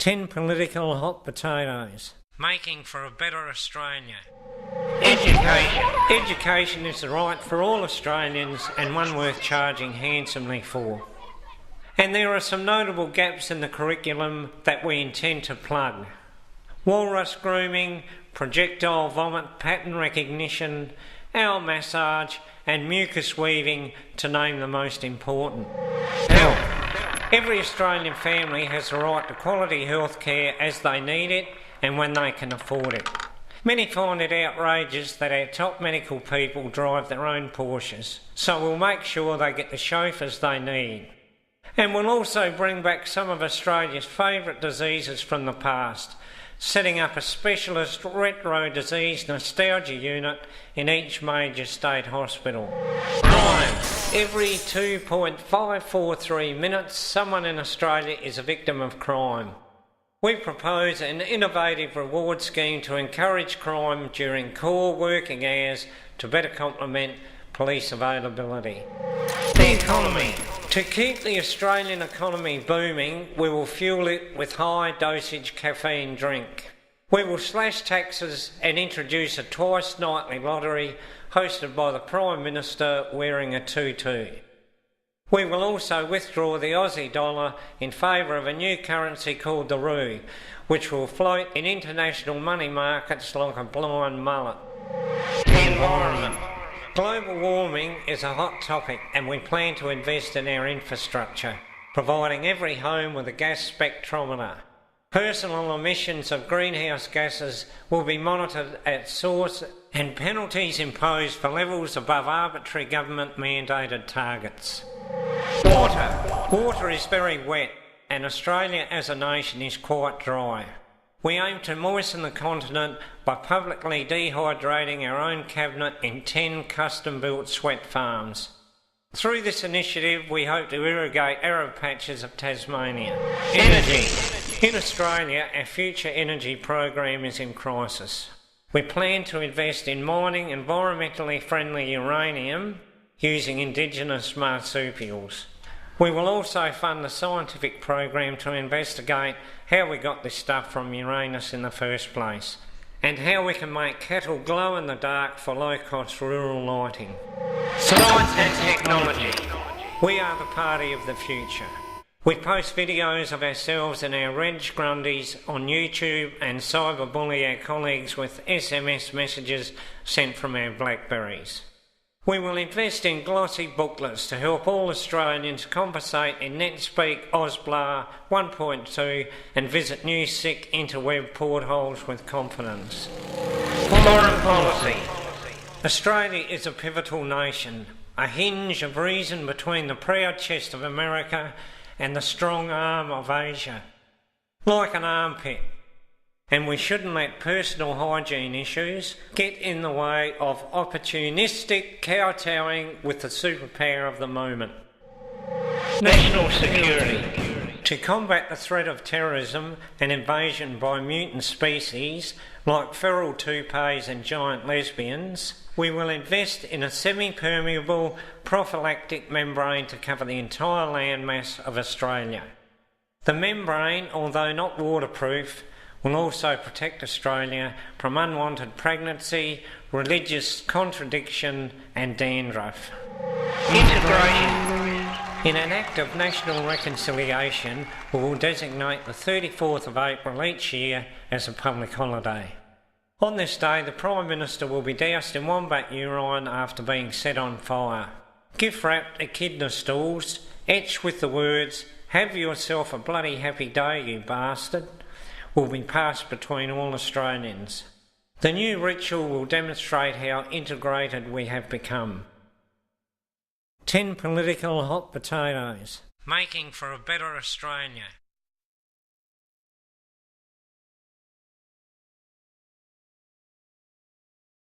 10 political hot potatoes. Making for a better Australia. Education is the right for all Australians and one worth charging handsomely for. And there are some notable gaps in the curriculum that we intend to plug. Walrus grooming, projectile vomit pattern recognition, owl massage and mucus weaving, to name the most important. Health. Every Australian family has the right to quality health care as they need it and when they can afford it. Many find it outrageous that our top medical people drive their own Porsches, so we'll make sure they get the chauffeurs they need. And we'll also bring back some of Australia's favourite diseases from the past, setting up a specialist retro disease nostalgia unit in each major state hospital. Crime. Every 2.543 minutes, someone in Australia is a victim of crime. We propose an innovative reward scheme to encourage crime during core working hours to better complement police availability. The economy. To keep the Australian economy booming, we will fuel it with high-dosage caffeine drink. We will slash taxes and introduce a twice-nightly lottery hosted by the Prime Minister wearing a tutu. We will also withdraw the Aussie dollar in favour of a new currency called the Roo, which will float in international money markets like a blind mullet. The environment. Global warming is a hot topic and we plan to invest in our infrastructure, providing every home with a gas spectrometer. Personal emissions of greenhouse gases will be monitored at source and penalties imposed for levels above arbitrary government-mandated targets. Water. Water is very wet and Australia as a nation is quite dry. We aim to moisten the continent by publicly dehydrating our own cabinet in 10 custom-built sweat farms. Through this initiative, we hope to irrigate arid patches of Tasmania. Energy. In Australia, our future energy program is in crisis. We plan to invest in mining environmentally friendly uranium using indigenous marsupials. We will also fund a scientific program to investigate how we got this stuff from Uranus in the first place, and how we can make cattle glow in the dark for low-cost rural lighting. Science and technology. We are the party of the future. We post videos of ourselves and our Reg Grundies on YouTube and cyberbully our colleagues with SMS messages sent from our Blackberries. We will invest in glossy booklets to help all Australians conversate in NetSpeak Ausblar 1.2 and visit new sick interweb portholes with confidence. Foreign policy. Australia is a pivotal nation, a hinge of reason between the proud chest of America and the strong arm of Asia. Like an armpit. And we shouldn't let personal hygiene issues get in the way of opportunistic kowtowing with the superpower of the moment. National security. To combat the threat of terrorism and invasion by mutant species like feral toupees and giant lesbians, we will invest in a semi-permeable prophylactic membrane to cover the entire landmass of Australia. The membrane, although not waterproof, will also protect Australia from unwanted pregnancy, religious contradiction and dandruff. Integration. In an act of national reconciliation, we will designate the 34th of April each year as a public holiday. On this day, the Prime Minister will be doused in wombat urine after being set on fire. Gift wrapped echidna stools, etched with the words, "Have yourself a bloody happy day, you bastard," will be passed between all Australians. The new ritual will demonstrate how integrated we have become. 10 political hot potatoes. Making for a better Australia.